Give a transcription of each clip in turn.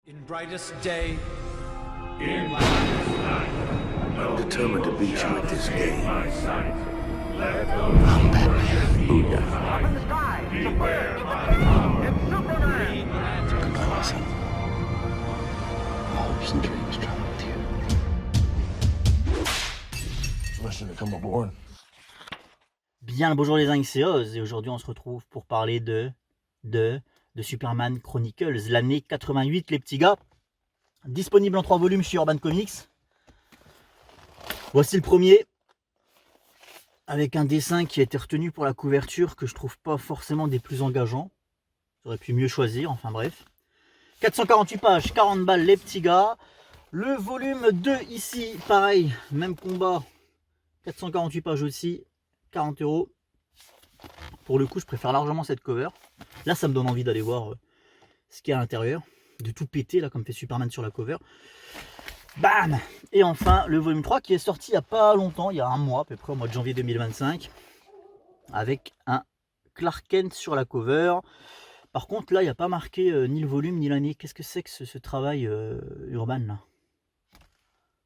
In brightest day, In brightest night, no Determined to beat you at this game. my sight. Let those who worship evil's light beware my power. green lantern. Listen. Hopes and dreams travel with you. Listen to come aboard. Bien le bonjour les zincs, c'est Oz et aujourd'hui on se retrouve pour parler de Superman Chronicles, l'année 88 les petits gars, disponible en 3 volumes chez Urban Comics. Voici le premier, avec un dessin qui a été retenu pour la couverture que je trouve pas forcément des plus engageants. J'aurais pu mieux choisir, enfin bref. 448 pages, 40 balles les petits gars. Le volume 2 ici, pareil, même combat, 448 pages aussi. 40 €. Pour le coup, je préfère largement cette cover. Là, ça me donne envie d'aller voir ce qu'il y a à l'intérieur. De tout péter, là, comme fait Superman sur la cover. Bam! Et enfin, le volume 3 qui est sorti il n'y a pas longtemps, il y a un mois à peu près, au mois de janvier 2025. Avec un Clark Kent sur la cover. Par contre, là, il n'y a pas marqué ni le volume, ni l'année. Qu'est-ce que c'est que ce travail Urban, là?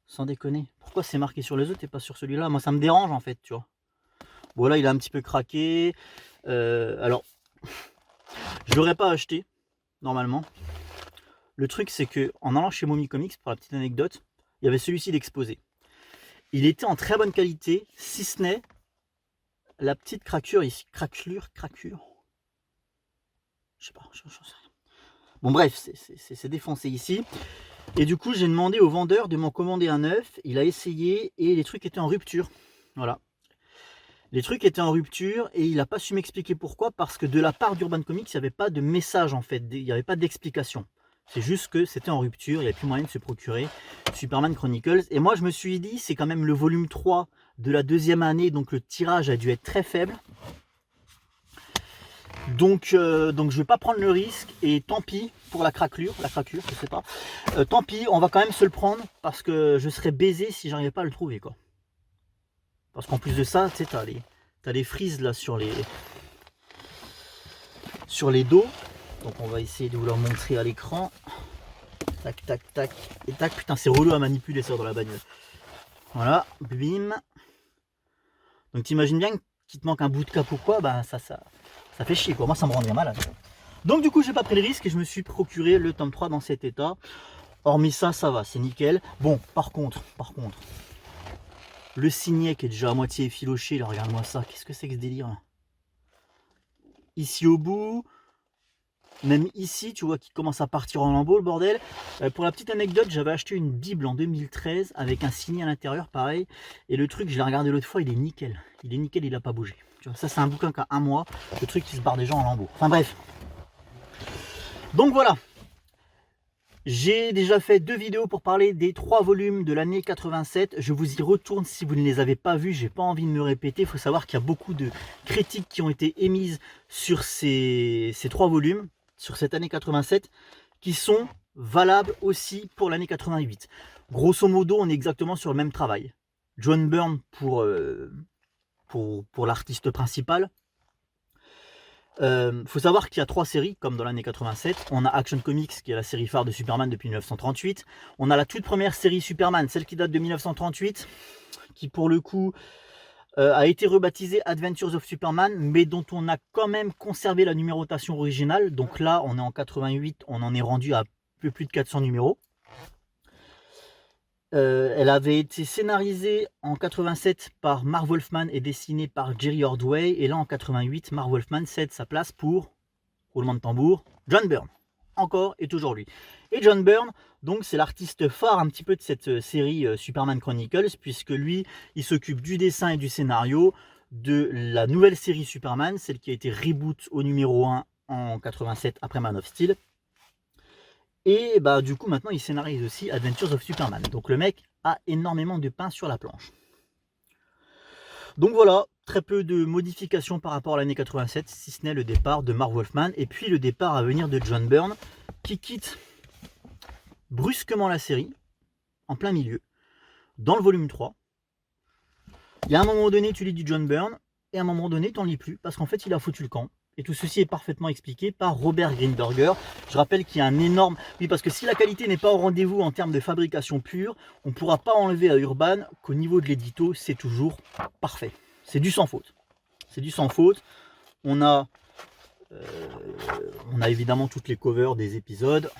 Sans déconner. Pourquoi c'est marqué sur les autres et pas sur celui-là? Moi, ça me dérange, en fait, tu vois. Voilà, il a un petit peu craqué. Alors, je l'aurais pas acheté normalement. Le truc, c'est que en allant chez Momi Comics, pour la petite anecdote, il y avait celui-ci d'exposé. Il était en très bonne qualité, si ce n'est la petite craquure ici. Craquure. Je sais pas, je sais rien. Bon, bref, c'est défoncé ici. Et du coup, j'ai demandé au vendeur de m'en commander un neuf. Il a essayé et les trucs étaient en rupture. Voilà. Les trucs étaient en rupture et il n'a pas su m'expliquer pourquoi, parce que de la part d'Urban Comics, il n'y avait pas de message en fait, il n'y avait pas d'explication. C'est juste que c'était en rupture, il n'y avait plus moyen de se procurer Superman Chronicles. Et moi je me suis dit, c'est quand même le volume 3 de la deuxième année, donc le tirage a dû être très faible. Donc je ne vais pas prendre le risque et tant pis pour la craquure, je sais pas. Tant pis, on va quand même se le prendre parce que je serais baisé si j'arrivais pas à le trouver quoi. Parce qu'en plus de ça, tu sais, t'as les frises là sur les dos. Donc on va essayer de vous leur montrer à l'écran. Tac, tac, tac. Et tac, putain, c'est relou à manipuler ça dans la bagnole. Voilà, bim. Donc t'imagines bien qu'il te manque un bout de cap ou quoi, bah ça fait chier quoi. Moi ça me rendrait malade. Donc du coup j'ai pas pris le risque et je me suis procuré le tome 3 dans cet état. Hormis ça, ça va, c'est nickel. Bon, par contre. Le signet qui est déjà à moitié effiloché, là, regarde-moi ça, qu'est-ce que c'est que ce délire là? Ici au bout, même ici, tu vois qu'il commence à partir en lambeaux le bordel. Pour la petite anecdote, j'avais acheté une Bible en 2013 avec un signet à l'intérieur, pareil. Et le truc, je l'ai regardé l'autre fois, il est nickel. Il n'a pas bougé. Tu vois, ça c'est un bouquin qui a un mois, le truc qui se barre déjà en lambeaux. Enfin bref. Donc voilà. J'ai déjà fait 2 vidéos pour parler des 3 volumes de l'année 87. Je vous y retourne si vous ne les avez pas vus. J'ai pas envie de me répéter. Il faut savoir qu'il y a beaucoup de critiques qui ont été émises sur ces 3 volumes, sur cette année 87, qui sont valables aussi pour l'année 88. Grosso modo, on est exactement sur le même travail. John Byrne pour l'artiste principal. Faut savoir qu'il y a 3 séries comme dans l'année 87. On a Action Comics qui est la série phare de Superman depuis 1938. On a la toute première série Superman, celle qui date de 1938, qui pour le coup a été rebaptisée Adventures of Superman, mais dont on a quand même conservé la numérotation originale. Donc là on est en 88, on en est rendu à un peu plus de 400 numéros. Elle avait été scénarisée en 87 par Marv Wolfman et dessinée par Jerry Ordway. Et là en 88, Marv Wolfman cède sa place pour, roulement de tambour, John Byrne. Encore et toujours lui. Et John Byrne, donc c'est l'artiste phare un petit peu de cette série Superman Chronicles, puisque lui, il s'occupe du dessin et du scénario de la nouvelle série Superman, celle qui a été reboot au numéro 1 en 87 après Man of Steel. Et bah du coup maintenant il scénarise aussi Adventures of Superman. Donc le mec a énormément de pain sur la planche. Donc voilà, très peu de modifications par rapport à l'année 87, si ce n'est le départ de Marv Wolfman et puis le départ à venir de John Byrne qui quitte brusquement la série en plein milieu dans le volume 3. Il y a un moment donné tu lis du John Byrne et à un moment donné tu n'en lis plus parce qu'en fait il a foutu le camp. Et tout ceci est parfaitement expliqué par Robert Greenberger. Je rappelle qu'il y a un énorme... Oui, parce que si la qualité n'est pas au rendez-vous en termes de fabrication pure, on ne pourra pas enlever à Urban qu'au niveau de l'édito, c'est toujours parfait. C'est du sans faute. C'est du sans faute. On a évidemment toutes les covers des épisodes.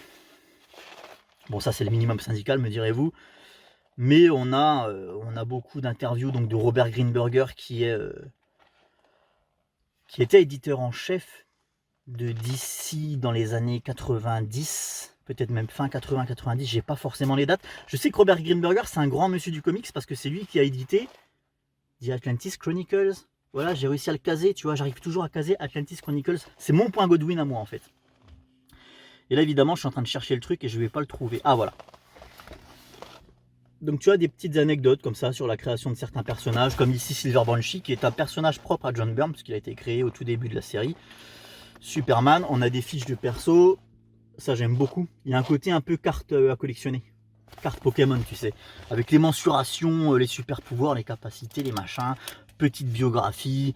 Bon, ça c'est le minimum syndical, me direz-vous. Mais on a beaucoup d'interviews donc de Robert Greenberger qui était éditeur en chef de DC dans les années 90, peut-être même fin 80-90, j'ai pas forcément les dates. Je sais que Robert Greenberger, c'est un grand monsieur du comics parce que c'est lui qui a édité The Atlantis Chronicles. Voilà, j'ai réussi à le caser, tu vois, j'arrive toujours à caser Atlantis Chronicles. C'est mon point Godwin à moi en fait. Et là évidemment, je suis en train de chercher le truc et je vais pas le trouver. Ah voilà. Donc tu as des petites anecdotes comme ça sur la création de certains personnages, comme ici Silver Banshee, qui est un personnage propre à John Byrne, puisqu'il a été créé au tout début de la série. Superman, on a des fiches de perso, ça j'aime beaucoup. Il y a un côté un peu carte à collectionner, carte Pokémon, tu sais, avec les mensurations, les super pouvoirs, les capacités, les machins, petite biographie,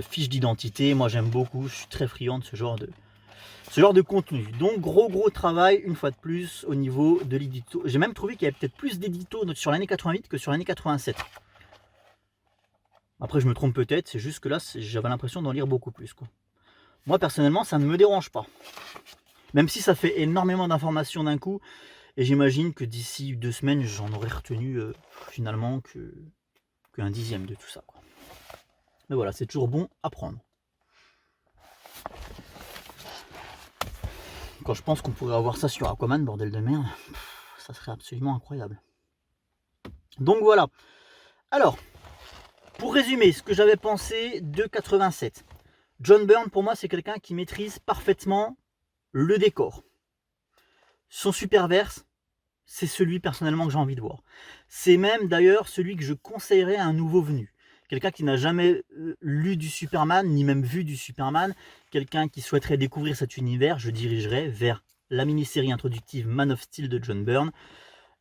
fiche d'identité. Moi j'aime beaucoup, je suis très friand de ce genre de contenu. Donc gros travail une fois de plus au niveau de l'édito. J'ai même trouvé qu'il y avait peut-être plus d'édito sur l'année 88 que sur l'année 87. Après je me trompe peut-être, c'est juste que là j'avais l'impression d'en lire beaucoup plus, quoi. Moi personnellement ça ne me dérange pas. Même si ça fait énormément d'informations d'un coup. Et j'imagine que d'ici 2 semaines j'en aurais retenu finalement qu'un dixième de tout ça, quoi. Mais voilà, c'est toujours bon à prendre. Quand je pense qu'on pourrait avoir ça sur Aquaman, bordel de merde, ça serait absolument incroyable. Donc voilà. Alors, pour résumer ce que j'avais pensé de 87. John Byrne, pour moi, c'est quelqu'un qui maîtrise parfaitement le décor. Son superverse, c'est celui personnellement que j'ai envie de voir. C'est même d'ailleurs celui que je conseillerais à un nouveau venu. Quelqu'un qui n'a jamais lu du Superman, ni même vu du Superman, quelqu'un qui souhaiterait découvrir cet univers, je dirigerais vers la mini-série introductive Man of Steel de John Byrne.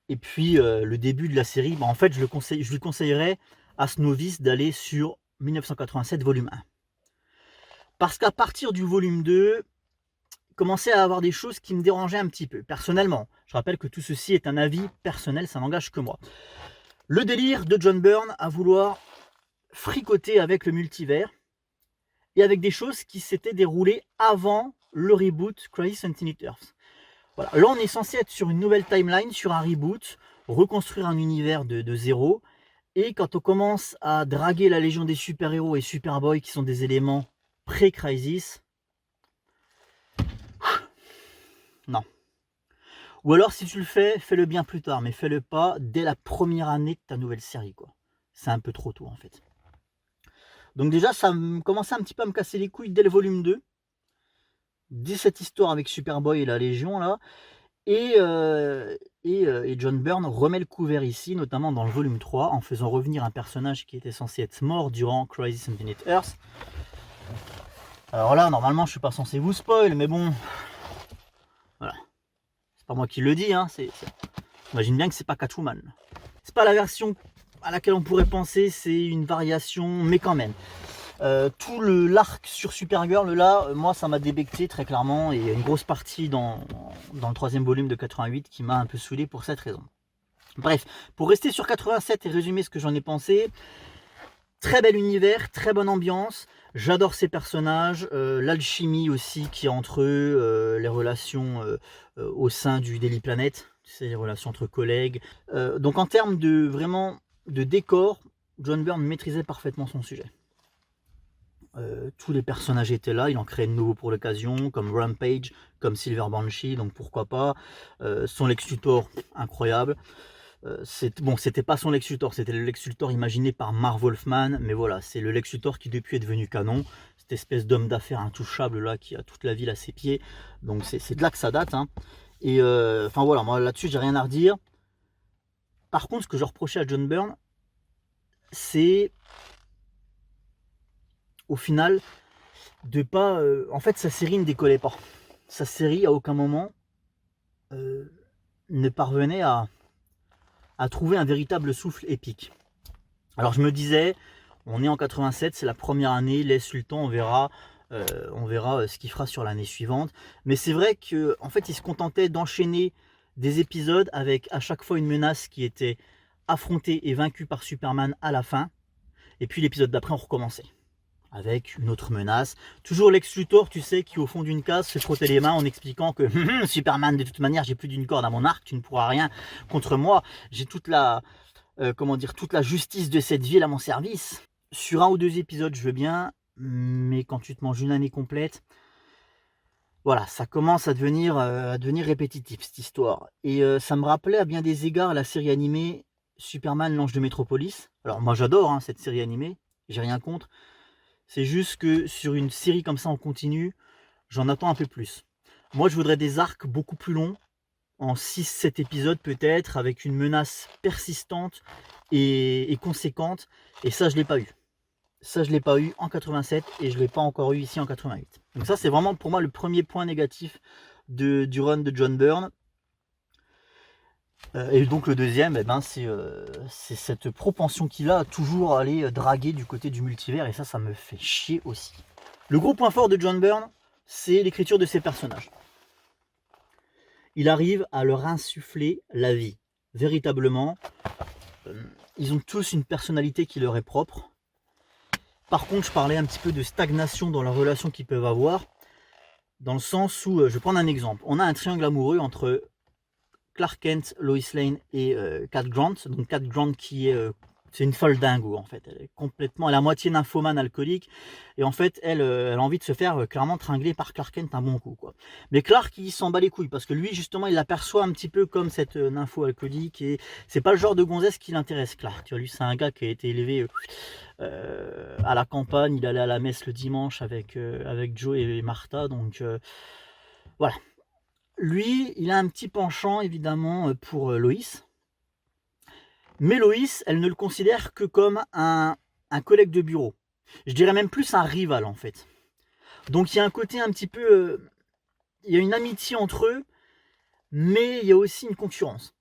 Et puis le début de la série, en fait je lui conseillerais à ce novice d'aller sur 1987 volume 1. Parce qu'à partir du volume 2, commençait à avoir des choses qui me dérangeaient un petit peu, personnellement. Je rappelle que tout ceci est un avis personnel, ça n'engage que moi. Le délire de John Byrne à vouloir fricoter avec le multivers et avec des choses qui s'étaient déroulées avant le reboot Crisis on Infinite Earths. Voilà. Là on est censé être sur une nouvelle timeline, sur un reboot, reconstruire un univers de zéro, et quand on commence à draguer la Légion des super-héros et Superboy qui sont des éléments pré-Crisis, non. Ou alors si tu le fais, fais-le bien plus tard, mais fais-le pas dès la première année de ta nouvelle série, quoi. C'est un peu trop tôt en fait. Donc déjà, ça commençait un petit peu à me casser les couilles dès le volume 2. Dès cette histoire avec Superboy et la Légion, là. Et John Byrne remet le couvert ici, notamment dans le volume 3, en faisant revenir un personnage qui était censé être mort durant Crisis on Infinite Earths. Alors là, normalement, je suis pas censé vous spoil, mais bon... Voilà. C'est pas moi qui le dis, hein. J'imagine bien que c'est pas Catwoman. C'est pas la version à laquelle on pourrait penser, c'est une variation, mais quand même. Tout l'arc sur Supergirl, là, moi ça m'a débecté très clairement, et il y a une grosse partie dans le 3e volume de 88 qui m'a un peu saoulé pour cette raison. Bref, pour rester sur 87 et résumer ce que j'en ai pensé, très bel univers, très bonne ambiance, j'adore ces personnages, l'alchimie aussi qui est entre eux, les relations au sein du Daily Planet, les relations entre collègues. Donc en termes de décor, John Byrne maîtrisait parfaitement son sujet. Tous les personnages étaient là, il en créait de nouveaux pour l'occasion, comme Rampage, comme Silver Banshee, donc pourquoi pas. Son Lex Luthor, incroyable. C'était pas son Lex Luthor, c'était le Lex Luthor imaginé par Marv Wolfman, mais voilà, c'est le Lex Luthor qui depuis est devenu canon, cette espèce d'homme d'affaires intouchable là, qui a toute la ville à ses pieds, donc c'est de là que ça date, hein. Et enfin voilà, moi là-dessus j'ai rien à redire. Par contre, ce que je reprochais à John Byrne, c'est au final de pas... en fait, sa série ne décollait pas. Sa série, à aucun moment, ne parvenait à trouver un véritable souffle épique. Alors je me disais, on est en 87, c'est la première année, laisse le temps, on verra. On verra ce qu'il fera sur l'année suivante. Mais c'est vrai que en fait, il se contentait d'enchaîner des épisodes avec à chaque fois une menace qui était affrontée et vaincue par Superman à la fin. Et puis l'épisode d'après, on recommençait avec une autre menace. Toujours Lex Luthor, tu sais, qui au fond d'une case se frottait les mains en expliquant que Superman, de toute manière, j'ai plus d'une corde à mon arc, tu ne pourras rien contre moi. J'ai toute la, toute la justice de cette ville à mon service. Sur 1 ou 2 épisodes, je veux bien, mais quand tu te manges une année complète, voilà, ça commence à devenir répétitif cette histoire. Et ça me rappelait à bien des égards la série animée Superman, l'ange de Métropolis. Alors moi j'adore cette série animée, j'ai rien contre. C'est juste que sur une série comme ça en continu, j'en attends un peu plus. Moi je voudrais des arcs beaucoup plus longs, en 6-7 épisodes peut-être, avec une menace persistante et conséquente. Et ça je l'ai pas eu. Ça je l'ai pas eu en 87 et je l'ai pas encore eu ici en 88. Donc ça c'est vraiment pour moi le premier point négatif du run de John Byrne. Et donc le deuxième, c'est cette propension qu'il a à toujours aller draguer du côté du multivers, et ça me fait chier aussi. Le gros point fort de John Byrne, c'est l'écriture de ses personnages. Il arrive à leur insuffler la vie, véritablement. Ils ont tous une personnalité qui leur est propre. Par contre, je parlais un petit peu de stagnation dans la relation qu'ils peuvent avoir, dans le sens où, je vais prendre un exemple. On a un triangle amoureux entre Clark Kent, Lois Lane et Cat Grant. Donc Cat Grant qui est c'est une folle dingo en fait. Elle est à moitié nymphomane alcoolique et en fait elle a envie de se faire clairement tringler par Clark Kent un bon coup quoi. Mais Clark il s'en bat les couilles parce que lui justement il l'aperçoit un petit peu comme cette nympho alcoolique et c'est pas le genre de gonzesse qui l'intéresse Clark. Tu vois, lui c'est un gars qui a été élevé à la campagne, il allait à la messe le dimanche avec Joe et Martha, donc voilà. Lui, il a un petit penchant évidemment pour Loïs. Mais Loïs, elle ne le considère que comme un collègue de bureau. Je dirais même plus un rival en fait. Donc il y a un côté un petit peu... il y a une amitié entre eux, mais il y a aussi une concurrence.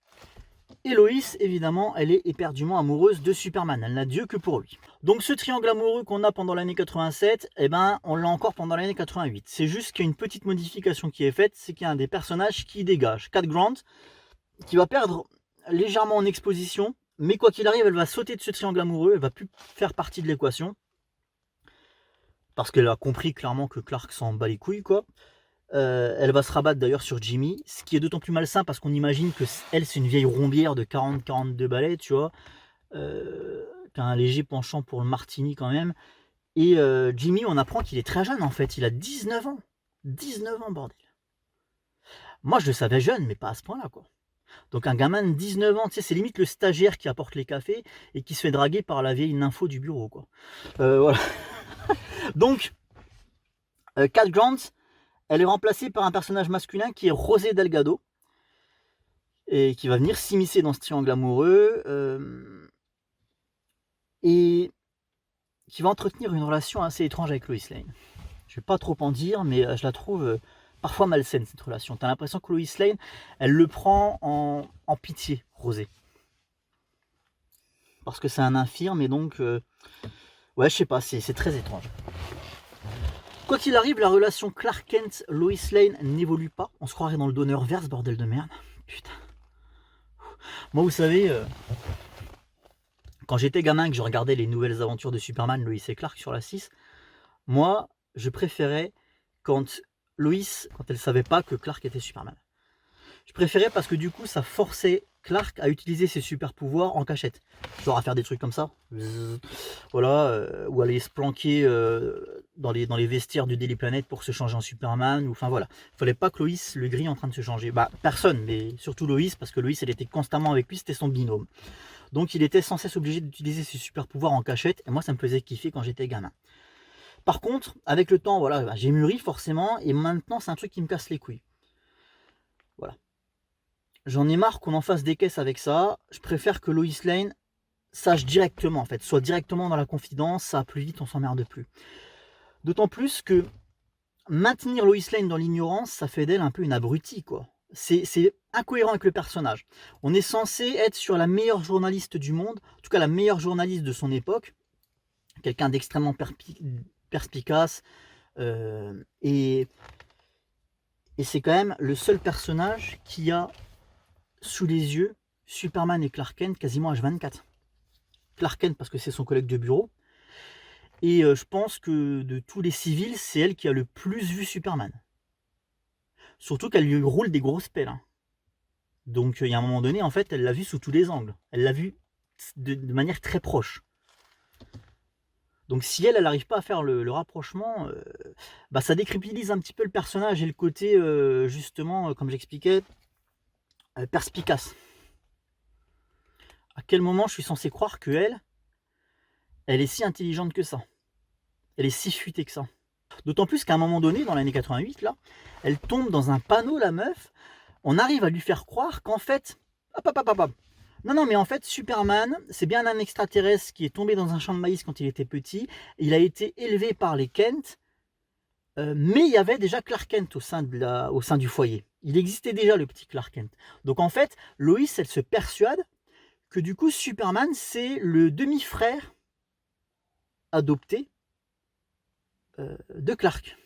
Et Loïs, évidemment, elle est éperdument amoureuse de Superman. Elle n'a Dieu que pour lui. Donc ce triangle amoureux qu'on a pendant l'année 87, on l'a encore pendant l'année 88. C'est juste qu'il y a une petite modification qui est faite, c'est qu'il y a un des personnages qui dégage. Cat Grant, qui va perdre légèrement en exposition, mais quoi qu'il arrive, elle va sauter de ce triangle amoureux, elle va plus faire partie de l'équation. Parce qu'elle a compris clairement que Clark s'en bat les couilles, quoi. Elle va se rabattre d'ailleurs sur Jimmy, ce qui est d'autant plus malsain parce qu'on imagine que elle c'est une vieille rombière de 40-42 balais, tu vois, qui a un léger penchant pour le martini quand même. Et Jimmy, on apprend qu'il est très jeune en fait, il a 19 ans. 19 ans, bordel. Moi je le savais jeune, mais pas à ce point-là, quoi. Donc un gamin de 19 ans, tu sais, c'est limite le stagiaire qui apporte les cafés et qui se fait draguer par la vieille nympho du bureau, quoi. Voilà. Donc, Cat Grant, elle est remplacée par un personnage masculin qui est José Delgado et qui va venir s'immiscer dans ce triangle amoureux et qui va entretenir une relation assez étrange avec Lois Lane. Je vais pas trop en dire, mais je la trouve parfois malsaine cette relation. Tu as l'impression que Lois Lane, elle le prend en pitié, José. Parce que c'est un infirme et donc, ouais, je sais pas, c'est très étrange. Quoi qu'il arrive, la relation Clark Kent-Lois Lane n'évolue pas. On se croirait dans le Donnerverse, bordel de merde. Putain. Moi, vous savez, quand j'étais gamin, que je regardais les nouvelles aventures de Superman, Lois et Clark sur la 6, moi, je préférais quand Lois, quand elle savait pas que Clark était Superman. Je préférais parce que du coup, ça forçait Clark à utiliser ses super pouvoirs en cachette. Genre à faire des trucs comme ça. Voilà, ou aller se planquer dans les vestiaires du Daily Planet pour se changer en Superman. Ou, enfin voilà, il fallait pas que Lois le grille en train de se changer. Bah personne, mais surtout Lois, parce que Lois elle était constamment avec lui, c'était son binôme. Donc il était sans cesse obligé d'utiliser ses super pouvoirs en cachette. Et moi ça me faisait kiffer quand j'étais gamin. Par contre, avec le temps, voilà, j'ai mûri forcément. Et maintenant c'est un truc qui me casse les couilles. Voilà. J'en ai marre qu'on en fasse des caisses avec ça. Je préfère que Lois Lane sache directement, en fait, soit directement dans la confidence, ça va plus vite, on s'emmerde plus. D'autant plus que maintenir Lois Lane dans l'ignorance, ça fait d'elle un peu une abrutie, quoi. C'est incohérent avec le personnage. On est censé être sur la meilleure journaliste du monde, en tout cas la meilleure journaliste de son époque, quelqu'un d'extrêmement perspicace, Et c'est quand même le seul personnage qui a sous les yeux Superman et Clark Kent quasiment H24. Clark Kent parce que c'est son collègue de bureau. Et je pense que de tous les civils, c'est elle qui a le plus vu Superman. Surtout qu'elle lui roule des grosses pelles. Hein. Donc il y a un moment donné, en fait, elle l'a vu sous tous les angles. Elle l'a vu de manière très proche. Donc si elle n'arrive pas à faire le rapprochement, bah, ça décrédibilise un petit peu le personnage et le côté, justement, comme j'expliquais, perspicace. À quel moment je suis censé croire que elle est si intelligente que ça? Elle est si fuitée que ça. D'autant plus qu'à un moment donné, dans l'année 88, là, elle tombe dans un panneau, la meuf. On arrive à lui faire croire qu'en fait... Non, mais en fait, Superman, c'est bien un extraterrestre qui est tombé dans un champ de maïs quand il était petit. Il a été élevé par les Kent, mais il y avait déjà Clark Kent au sein du foyer. Il existait déjà le petit Clark Kent. Donc en fait, Lois, elle se persuade que du coup, Superman, c'est le demi-frère adopté de Clark.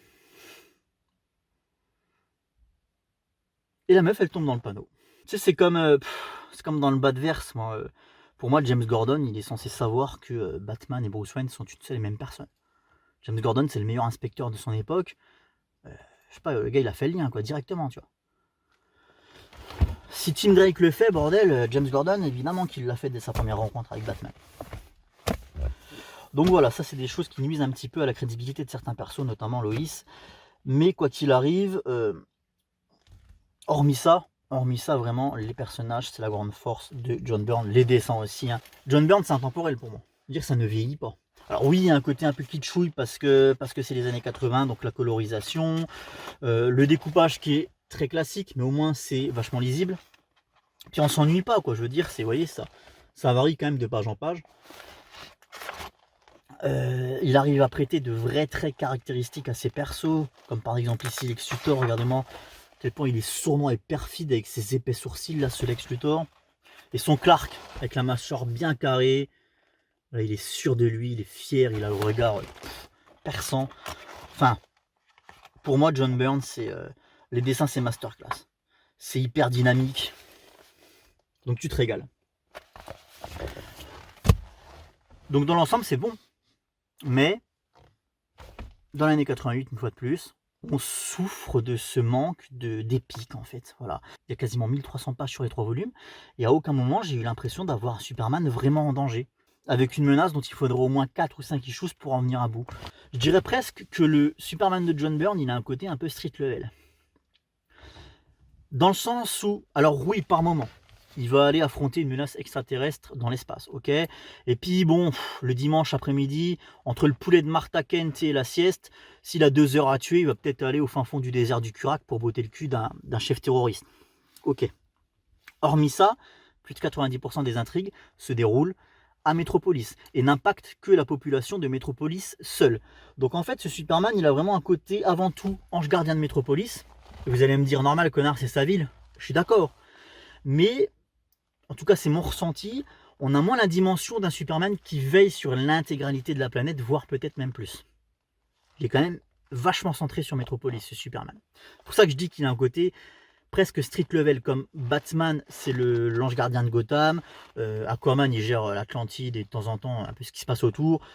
Et la meuf, elle tombe dans le panneau. Tu sais, c'est comme dans le bas de verse. Pour moi, James Gordon, il est censé savoir que Batman et Bruce Wayne sont toutes les mêmes personnes. James Gordon, c'est le meilleur inspecteur de son époque. Je sais pas, le gars, il a fait le lien, quoi, directement, tu vois. Si Tim Drake le fait, bordel, James Gordon, évidemment qu'il l'a fait dès sa première rencontre avec Batman. Donc voilà, ça c'est des choses qui nuisent un petit peu à la crédibilité de certains persos, notamment Lois. Mais quoi qu'il arrive, hormis ça, vraiment, les personnages, c'est la grande force de John Byrne. Les dessins aussi. Hein. John Byrne, c'est intemporel pour moi. Dire ça ne vieillit pas. Alors oui, il y a un côté un peu kitschouille parce que c'est les années 80, donc la colorisation, le découpage qui est très classique, mais au moins c'est vachement lisible. Puis on s'ennuie pas, quoi. Je veux dire, vous voyez, ça varie quand même de page en page. Il arrive à prêter de vrais traits caractéristiques à ses persos, comme par exemple ici Lex Luthor, regardez-moi à quel point il est sournois et perfide avec ses épais sourcils, là, ce Lex Luthor. Et son Clark, avec la mâchoire bien carrée, là, il est sûr de lui, il est fier, il a le regard perçant. Enfin, pour moi, John Byrne, les dessins, c'est masterclass. C'est hyper dynamique, donc tu te régales. Donc dans l'ensemble, c'est bon. Mais, dans l'année 88, une fois de plus, on souffre de ce manque d'épique, en fait. Voilà. Il y a quasiment 1300 pages sur les 3 volumes, et à aucun moment, j'ai eu l'impression d'avoir un Superman vraiment en danger, avec une menace dont il faudrait au moins 4 ou 5 issues pour en venir à bout. Je dirais presque que le Superman de John Byrne, il a un côté un peu street level. Dans le sens où, alors oui, par moment, il va aller affronter une menace extraterrestre dans l'espace, ok? Et puis bon, le dimanche après-midi, entre le poulet de Martha Kent et la sieste, s'il a 2 heures à tuer, il va peut-être aller au fin fond du désert du Kurak pour botter le cul d'un chef terroriste. Ok. Hormis ça, plus de 90% des intrigues se déroulent à Metropolis et n'impactent que la population de Metropolis seule. Donc en fait, ce Superman, il a vraiment un côté avant tout ange gardien de Metropolis. Et vous allez me dire, normal, connard, c'est sa ville. Je suis d'accord. Mais... en tout cas, c'est mon ressenti. On a moins la dimension d'un Superman qui veille sur l'intégralité de la planète, voire peut-être même plus. Il est quand même vachement centré sur Metropolis, ce Superman. C'est pour ça que je dis qu'il a un côté presque street level, comme Batman, c'est l'ange gardien de Gotham. Aquaman, il gère l'Atlantide et de temps en temps un peu ce qui se passe autour.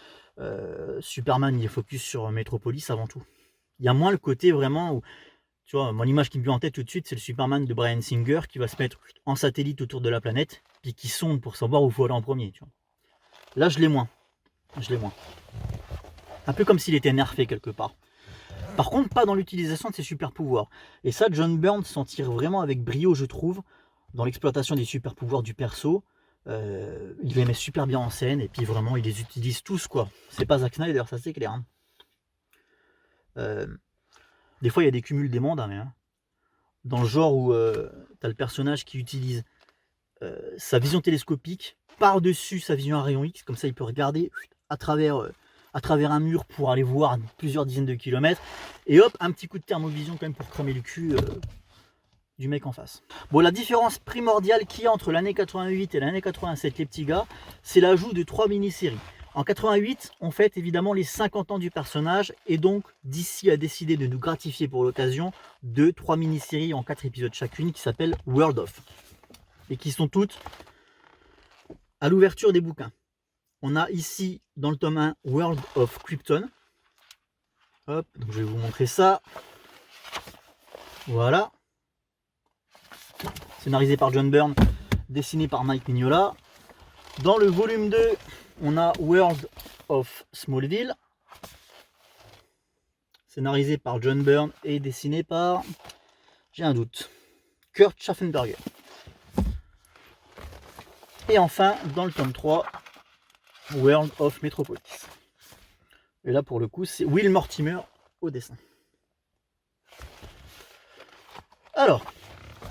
Superman, il est focus sur Metropolis avant tout. Il y a moins le côté vraiment où... tu vois, mon image qui me vient en tête tout de suite, c'est le Superman de Bryan Singer qui va se mettre en satellite autour de la planète, puis qui sonde pour savoir où il faut aller en premier. Tu vois. Là, je l'ai moins. Un peu comme s'il était nerfé quelque part. Par contre, pas dans l'utilisation de ses super pouvoirs. Et ça, John Byrne s'en tire vraiment avec brio, je trouve, dans l'exploitation des super pouvoirs du perso. Il les met super bien en scène, et puis vraiment, il les utilise tous, quoi. C'est pas Zack Snyder, ça c'est clair. Hein. Des fois, il y a des cumuls des mondes, hein, dans le genre où tu as le personnage qui utilise sa vision télescopique par-dessus sa vision à rayon X, comme ça il peut regarder à travers un mur pour aller voir plusieurs dizaines de kilomètres, et hop, un petit coup de thermovision quand même pour cramer le cul du mec en face. Bon, la différence primordiale qu'il y a entre l'année 88 et l'année 87, les petits gars, c'est l'ajout de 3 mini-séries. En 88, on fête évidemment les 50 ans du personnage et donc DC a décidé de nous gratifier pour l'occasion de 3 mini-séries en 4 épisodes chacune qui s'appellent World of et qui sont toutes à l'ouverture des bouquins. On a ici dans le tome 1 World of Krypton. Hop, donc je vais vous montrer ça. Voilà. Scénarisé par John Byrne, dessiné par Mike Mignola. Dans le volume 2, on a World of Smallville, scénarisé par John Byrne et dessiné par, j'ai un doute, Kurt Schaffenberger. Et enfin, dans le tome 3, World of Metropolis. Et là, pour le coup, c'est Will Mortimer au dessin. Alors,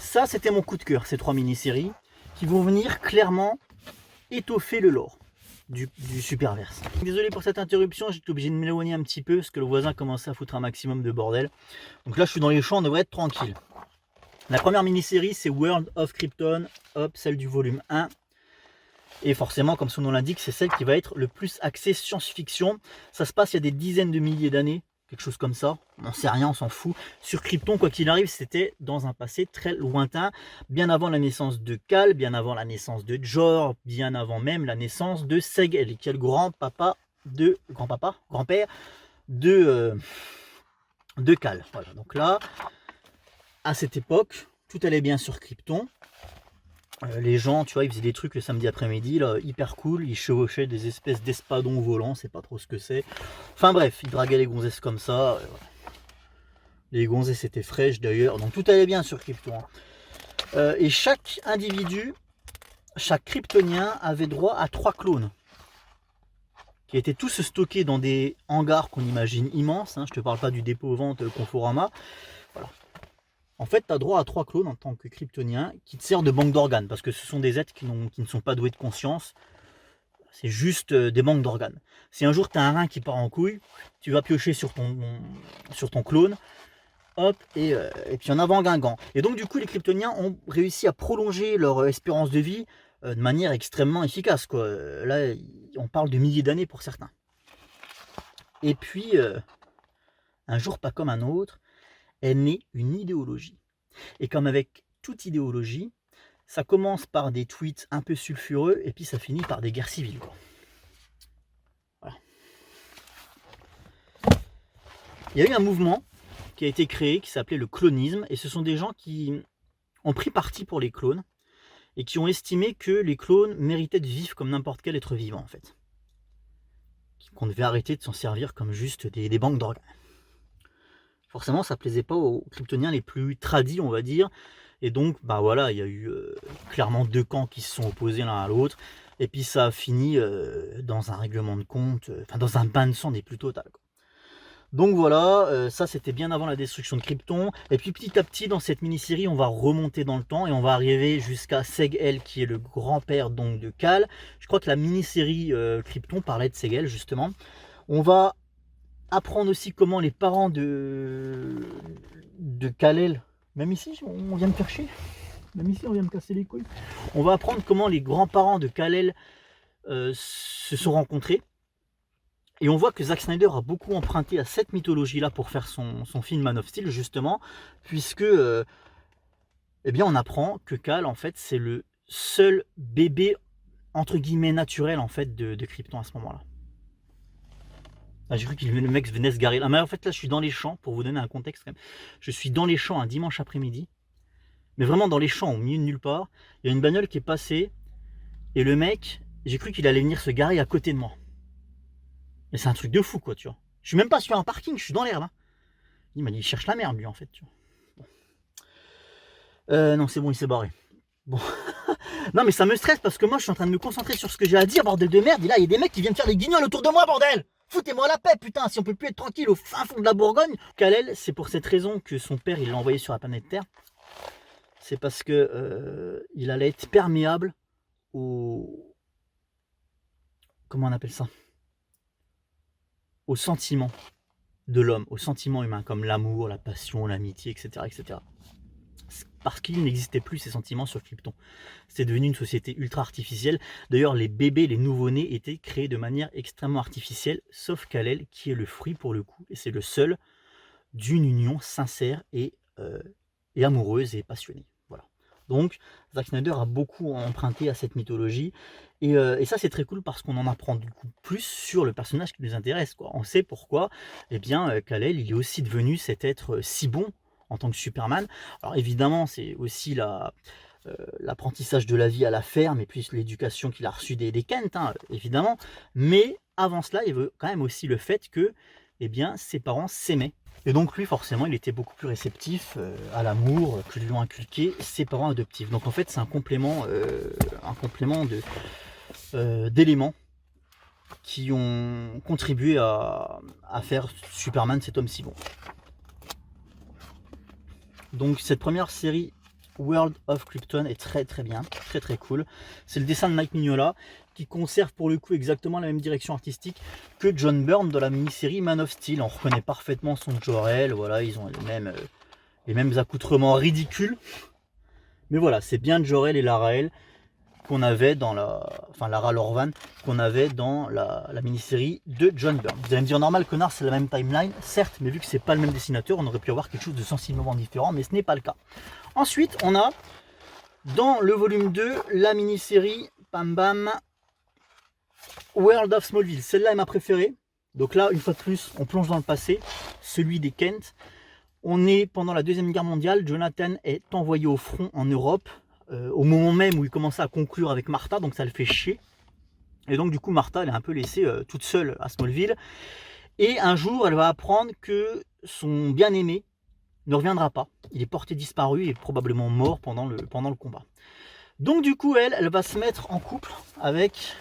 ça, c'était mon coup de cœur, ces 3 mini-séries, qui vont venir clairement étoffer le lore du Superverse. Désolé pour cette interruption, j'étais obligé de m'éloigner un petit peu, parce que le voisin commençait à foutre un maximum de bordel. Donc là, je suis dans les champs, on devrait être tranquille. La première mini-série, c'est World of Krypton, hop, celle du volume 1. Et forcément, comme son nom l'indique, c'est celle qui va être le plus axée science-fiction. Ça se passe il y a des dizaines de milliers d'années, quelque chose comme ça. On n'en sait rien, on s'en fout. Sur Krypton, quoi qu'il arrive, c'était dans un passé très lointain, bien avant la naissance de Kal, bien avant la naissance de Jor, bien avant même la naissance de Seg-El, qui est le grand-père de Kal. Voilà, donc là, à cette époque, tout allait bien sur Krypton. Les gens, tu vois, ils faisaient des trucs le samedi après-midi, là, hyper cool, ils chevauchaient des espèces d'espadons volants, c'est pas trop ce que c'est. Enfin bref, ils draguaient les gonzesses comme ça. Voilà. Les gonzesses étaient fraîches d'ailleurs, donc tout allait bien sur Krypton. Et chaque individu, chaque kryptonien avait droit à 3 clones, qui étaient tous stockés dans des hangars qu'on imagine immenses, hein, je te parle pas du dépôt-vente Conforama. Voilà. En fait, tu as droit à 3 clones en tant que kryptonien qui te servent de banque d'organes, parce que ce sont des êtres qui ne sont pas doués de conscience, c'est juste des banques d'organes. Si un jour tu as un rein qui part en couille, tu vas piocher sur ton clone, hop, et puis en avant Guingamp. Et donc du coup, les kryptoniens ont réussi à prolonger leur espérance de vie de manière extrêmement efficace, quoi. Là, on parle de milliers d'années pour certains. Et puis, un jour pas comme un autre, est née une idéologie. Et comme avec toute idéologie, ça commence par des tweets un peu sulfureux et puis ça finit par des guerres civiles, quoi. Voilà. Il y a eu un mouvement qui a été créé qui s'appelait le clonisme et ce sont des gens qui ont pris parti pour les clones et qui ont estimé que les clones méritaient de vivre comme n'importe quel être vivant en fait. Qu'on devait arrêter de s'en servir comme juste des banques d'organes. Forcément, ça plaisait pas aux kryptoniens les plus tradis, on va dire. Et donc, bah voilà, il y a eu clairement 2 camps qui se sont opposés l'un à l'autre. Et puis ça a fini dans un règlement de compte, enfin dans un bain de sang des plus total, quoi. Donc voilà, ça c'était bien avant la destruction de Krypton. Et puis petit à petit, dans cette mini-série, on va remonter dans le temps et on va arriver jusqu'à Seg-El, qui est le grand-père donc de Kal. Je crois que la mini-série Krypton parlait de Seg-El, justement. On va apprendre aussi comment les parents de Kal-El, même ici on vient me faire chier, même ici on vient me casser les couilles, on va apprendre comment les grands-parents de Kal-El se sont rencontrés, et on voit que Zack Snyder a beaucoup emprunté à cette mythologie là pour faire son film Man of Steel, justement, puisque eh bien on apprend que Kal en fait c'est le seul bébé entre guillemets naturel en fait de Krypton à ce moment là. Ah, j'ai cru que le mec venait se garer là. Mais en fait, là, je suis dans les champs, pour vous donner un contexte quand même. Je suis dans les champs un dimanche après-midi. Mais vraiment dans les champs, au milieu de nulle part. Il y a une bagnole qui est passée. Et le mec, j'ai cru qu'il allait venir se garer à côté de moi. Mais c'est un truc de fou, quoi, tu vois. Je suis même pas sur un parking, je suis dans l'herbe. Hein. Il m'a dit, il cherche la merde, lui, en fait. Tu vois. Bon. Non, c'est bon, il s'est barré. Bon. Non, mais ça me stresse parce que moi, je suis en train de me concentrer sur ce que j'ai à dire, bordel de merde. Et là, il y a des mecs qui viennent faire des guignols autour de moi, bordel. Foutez-moi la paix, putain, si on peut plus être tranquille au fin fond de la Bourgogne. Kal-El, c'est pour cette raison que son père, il l'a envoyé sur la planète Terre. C'est parce que il allait être perméable au... Comment on appelle ça? Aux sentiments de l'homme, aux sentiments humains, comme l'amour, la passion, l'amitié, etc., etc. parce qu'il n'existait plus ces sentiments sur Krypton. C'est devenu une société ultra artificielle. D'ailleurs, les bébés, les nouveau-nés étaient créés de manière extrêmement artificielle, sauf Kal-El qui est le fruit pour le coup, et c'est le seul d'une union sincère et amoureuse et passionnée. Voilà. Donc, Zack Snyder a beaucoup emprunté à cette mythologie, et ça c'est très cool parce qu'on en apprend du coup plus sur le personnage qui nous intéresse, quoi. On sait pourquoi, eh bien, Kal-El, il est aussi devenu cet être si bon en tant que Superman. Alors évidemment, c'est aussi l'apprentissage de la vie à la ferme et puis l'éducation qu'il a reçue des Kent, hein, évidemment. Mais avant cela, il veut quand même aussi le fait que, eh bien, ses parents s'aimaient. Et donc lui, forcément, il était beaucoup plus réceptif à l'amour que lui ont inculqué ses parents adoptifs. Donc en fait, c'est un complément d'éléments qui ont contribué à faire Superman cet homme si bon. Donc cette première série World of Krypton est très très bien, très très cool. C'est le dessin de Mike Mignola qui conserve pour le coup exactement la même direction artistique que John Byrne dans la mini-série Man of Steel. On reconnaît parfaitement son Jor-El, voilà, ils ont les mêmes accoutrements ridicules. Mais voilà, c'est bien Jor-El et Lara-El qu'on avait dans Lara Lorvan qu'on avait dans la mini-série de John Byrne. Vous allez me dire, normal connard, c'est la même timeline, certes, mais vu que c'est pas le même dessinateur, on aurait pu avoir quelque chose de sensiblement différent, mais ce n'est pas le cas. Ensuite, on a dans le volume 2 la mini-série Bam Bam World of Smallville. Celle-là est ma préférée. Donc là, une fois de plus, on plonge dans le passé, celui des Kent. On est pendant la Deuxième Guerre mondiale, Jonathan est envoyé au front en Europe, au moment même où il commençait à conclure avec Martha, donc ça le fait chier. Et donc du coup, Martha, elle est un peu laissée toute seule à Smallville. Et un jour, elle va apprendre que son bien-aimé ne reviendra pas. Il est porté disparu et probablement mort pendant le combat. Donc du coup, elle va se mettre en couple avec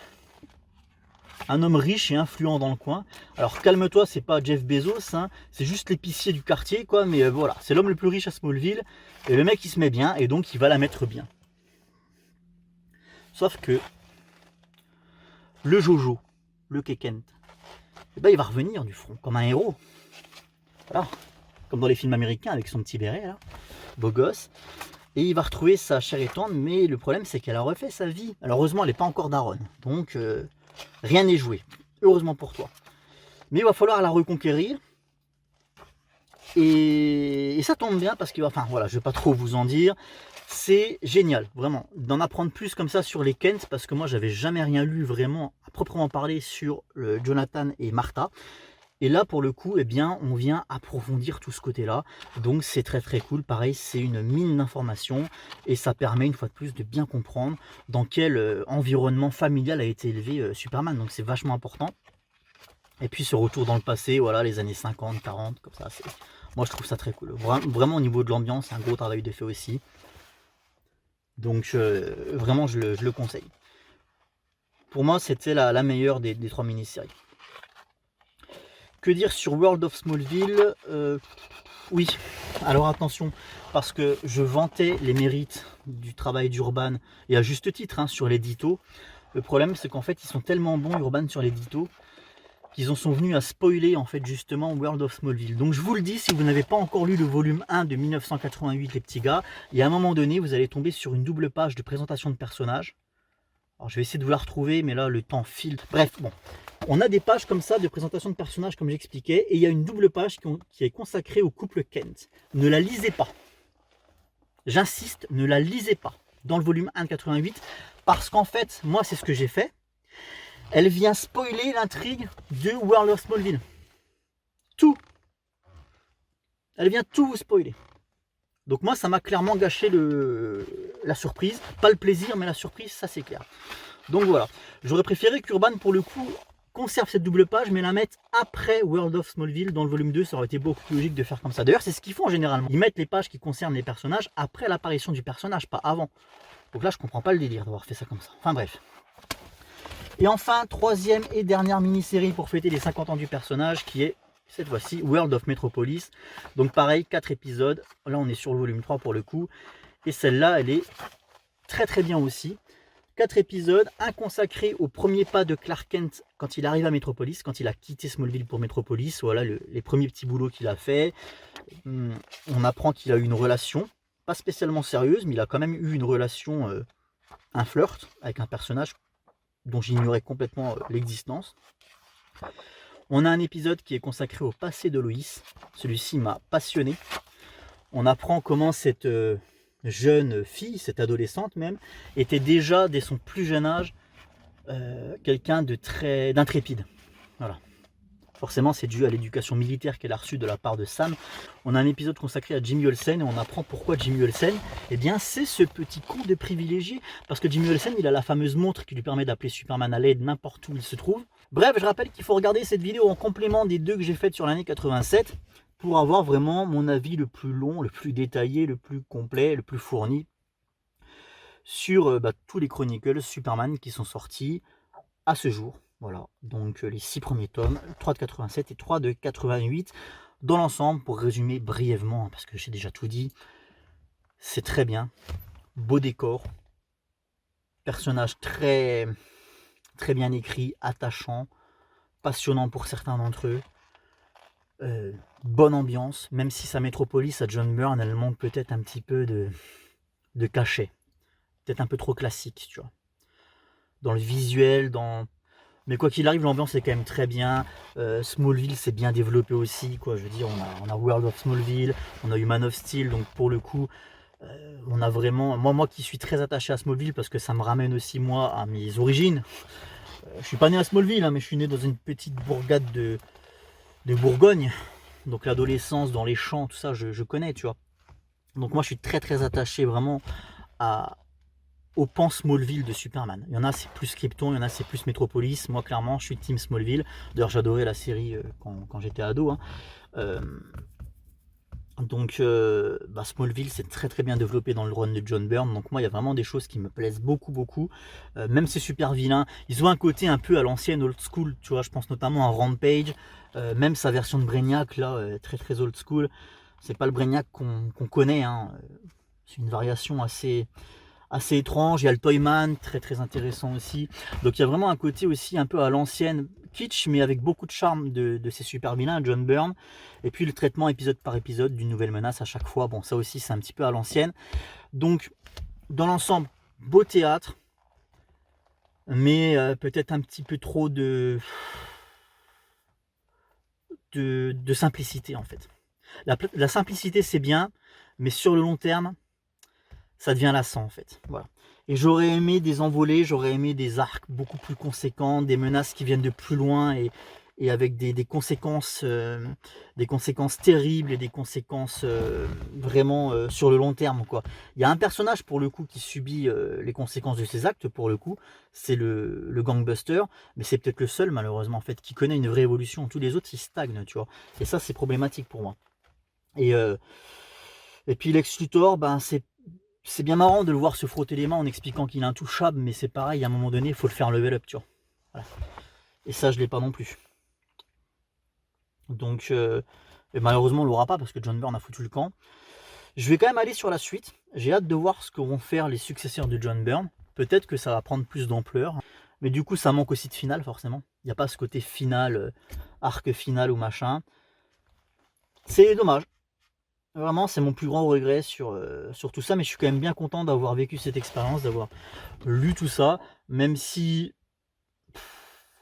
un homme riche et influent dans le coin. Alors calme-toi, c'est pas Jeff Bezos, hein, c'est juste l'épicier du quartier, quoi. Mais voilà, c'est l'homme le plus riche à Smallville. Et le mec, il se met bien et donc il va la mettre bien. Sauf que le Jojo, le Kekent, eh ben, il va revenir du front comme un héros. Voilà. Comme dans les films américains avec son petit béret, là, beau gosse. Et il va retrouver sa chère et tendre, mais le problème c'est qu'elle a refait sa vie. Alors heureusement, elle n'est pas encore daronne. Donc rien n'est joué. Heureusement pour toi. Mais il va falloir la reconquérir. Et ça tombe bien parce que, enfin voilà, je ne vais pas trop vous en dire. C'est génial, vraiment, d'en apprendre plus comme ça sur les Kent, parce que moi j'avais jamais rien lu vraiment à proprement parler sur Jonathan et Martha. Et là pour le coup, eh bien, on vient approfondir tout ce côté-là. Donc c'est très très cool. Pareil, c'est une mine d'informations et ça permet une fois de plus de bien comprendre dans quel environnement familial a été élevé Superman. Donc c'est vachement important. Et puis ce retour dans le passé, voilà, les années 50, 40, comme ça, moi je trouve ça très cool. Vraiment au niveau de l'ambiance, c'est un gros travail de fait aussi. Donc vraiment je le conseille. Pour moi c'était la meilleure des 3 mini-séries. Que dire sur World of Smallville? Oui, alors attention, parce que je vantais les mérites du travail d'Urban, et à juste titre, hein, sur l'édito. Le problème c'est qu'en fait ils sont tellement bons Urban sur l'édito qu'ils en sont venus à spoiler en fait justement World of Smallville. Donc je vous le dis, si vous n'avez pas encore lu le volume 1 de 1988 les petits gars, il y a un moment donné vous allez tomber sur une double page de présentation de personnages. Alors je vais essayer de vous la retrouver, mais là le temps file. Bref, bon, on a des pages comme ça de présentation de personnages comme j'expliquais, et il y a une double page qui est consacrée au couple Kent. Ne la lisez pas. J'insiste, ne la lisez pas dans le volume 1 de 88, parce qu'en fait, moi c'est ce que j'ai fait. Elle vient spoiler l'intrigue de World of Smallville. Tout. Elle vient tout vous spoiler. Donc moi, ça m'a clairement gâché la surprise. Pas le plaisir, mais la surprise, ça c'est clair. Donc voilà. J'aurais préféré qu'Urban, pour le coup, conserve cette double page, mais la mette après World of Smallville dans le volume 2. Ça aurait été beaucoup plus logique de faire comme ça. D'ailleurs, c'est ce qu'ils font généralement. Ils mettent les pages qui concernent les personnages après l'apparition du personnage, pas avant. Donc là, je comprends pas le délire d'avoir fait ça comme ça. Enfin bref. Et enfin, 3e et dernière mini-série pour fêter les 50 ans du personnage, qui est cette fois-ci World of Metropolis. Donc pareil, 4 épisodes. Là, on est sur le volume 3 pour le coup. Et celle-là, elle est très très bien aussi. 4 épisodes, un consacré au premier pas de Clark Kent quand il arrive à Metropolis, quand il a quitté Smallville pour Metropolis. Voilà les premiers petits boulots qu'il a fait. On apprend qu'il a eu une relation pas spécialement sérieuse, mais il a quand même eu une relation, un flirt avec un personnage dont j'ignorais complètement l'existence. On a un épisode qui est consacré au passé de Loïs. Celui-ci m'a passionné. On apprend comment cette jeune fille, cette adolescente même, était déjà dès son plus jeune âge quelqu'un d'intrépide. Voilà. Forcément, c'est dû à l'éducation militaire qu'elle a reçue de la part de Sam. On a un épisode consacré à Jimmy Olsen et on apprend pourquoi Jimmy Olsen, eh bien, c'est ce petit con de privilégié. Parce que Jimmy Olsen, il a la fameuse montre qui lui permet d'appeler Superman à l'aide n'importe où il se trouve. Bref, je rappelle qu'il faut regarder cette vidéo en complément des deux que j'ai faites sur l'année 87 pour avoir vraiment mon avis le plus long, le plus détaillé, le plus complet, le plus fourni sur tous les Chronicles Superman qui sont sortis à ce jour. Voilà, donc les 6 premiers tomes, 3 de 87 et 3 de 88. Dans l'ensemble, pour résumer brièvement, parce que j'ai déjà tout dit, c'est très bien. Beau décor, personnage très bien écrit, attachant, passionnant pour certains d'entre eux. Bonne ambiance, même si sa métropolis à John Byrne, elle manque peut-être un petit peu de cachet. Peut-être un peu trop classique, tu vois. Dans le visuel, mais quoi qu'il arrive, l'ambiance est quand même très bien. Smallville s'est bien développé aussi, quoi. Je veux dire, on a World of Smallville, on a eu Man of Steel, donc pour le coup, on a vraiment... Moi qui suis très attaché à Smallville, parce que ça me ramène aussi, moi, à mes origines. Je suis pas né à Smallville, hein, mais je suis né dans une petite bourgade de Bourgogne. Donc l'adolescence, dans les champs, tout ça, je connais, tu vois. Donc moi, je suis très attaché vraiment au pan Smallville de Superman. Il y en a c'est plus Krypton, il y en a c'est plus Metropolis. Moi clairement je suis team Smallville. D'ailleurs j'adorais la série quand j'étais ado. Hein. Donc Smallville c'est très bien développé dans le run de John Byrne. Donc moi il y a vraiment des choses qui me plaisent beaucoup. Même ces super vilains, ils ont un côté un peu à l'ancienne old school. Tu vois, je pense notamment à Rampage. Même sa version de Brainiac là, très old school. C'est pas le Brainiac qu'on connaît. Hein. C'est une variation assez étrange. Il y a le Toyman, très intéressant aussi. Donc il y a vraiment un côté aussi un peu à l'ancienne, kitsch, mais avec beaucoup de charme de ces super vilains, John Byrne. Et puis le traitement épisode par épisode d'une nouvelle menace à chaque fois. Bon, ça aussi c'est un petit peu à l'ancienne. Donc dans l'ensemble, beau théâtre, mais peut-être un petit peu trop de simplicité en fait. La simplicité c'est bien, mais sur le long terme, ça devient lassant en fait. Voilà. Et j'aurais aimé des envolées, j'aurais aimé des arcs beaucoup plus conséquents, des menaces qui viennent de plus loin et avec des conséquences terribles et des conséquences vraiment sur le long terme, quoi. Il y a un personnage pour le coup qui subit les conséquences de ses actes, pour le coup, c'est le gangbuster, mais c'est peut-être le seul malheureusement en fait qui connaît une vraie évolution. Tous les autres ils stagnent, tu vois. Et ça c'est problématique pour moi. Et puis Lex Luthor, c'est bien marrant de le voir se frotter les mains en expliquant qu'il est intouchable, mais c'est pareil, à un moment donné, il faut le faire level up, tu vois. Voilà. Et ça, je ne l'ai pas non plus. Donc, malheureusement, on ne l'aura pas parce que John Byrne a foutu le camp. Je vais quand même aller sur la suite. J'ai hâte de voir ce que vont faire les successeurs de John Byrne. Peut-être que ça va prendre plus d'ampleur. Mais du coup, ça manque aussi de finale, forcément. Il n'y a pas ce côté final, arc final ou machin. C'est dommage. Vraiment, c'est mon plus grand regret sur tout ça, mais je suis quand même bien content d'avoir vécu cette expérience, d'avoir lu tout ça, même si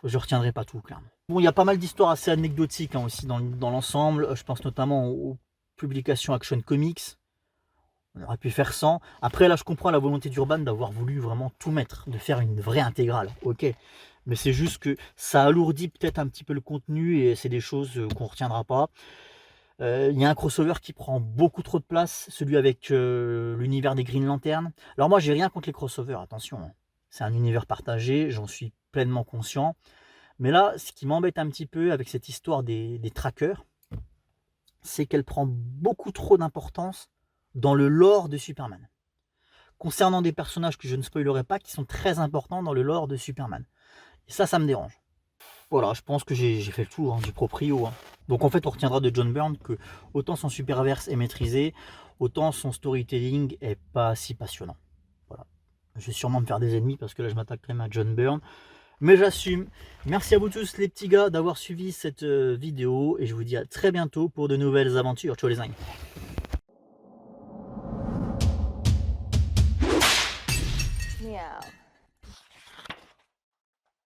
je retiendrai pas tout, clairement. Bon, il y a pas mal d'histoires assez anecdotiques hein, aussi dans l'ensemble. Je pense notamment aux publications Action Comics. On aurait pu faire 100. Après, là, je comprends la volonté d'Urban d'avoir voulu vraiment tout mettre, de faire une vraie intégrale. Ok, mais c'est juste que ça alourdit peut-être un petit peu le contenu et c'est des choses qu'on retiendra pas. Il y a un crossover qui prend beaucoup trop de place, celui avec l'univers des Green Lantern. Alors moi j'ai rien contre les crossovers, attention, hein. C'est un univers partagé, j'en suis pleinement conscient. Mais là, ce qui m'embête un petit peu avec cette histoire des trackers, c'est qu'elle prend beaucoup trop d'importance dans le lore de Superman. Concernant des personnages que je ne spoilerai pas, qui sont très importants dans le lore de Superman. Et ça me dérange. Voilà, je pense que j'ai fait le tour hein, du proprio. Hein. Donc en fait, on retiendra de John Byrne que autant son superverse est maîtrisé, autant son storytelling est pas si passionnant. Voilà. Je vais sûrement me faire des ennemis parce que là, je m'attaque quand même à John Byrne. Mais j'assume. Merci à vous tous les petits gars d'avoir suivi cette vidéo et je vous dis à très bientôt pour de nouvelles aventures. Ciao les zingues.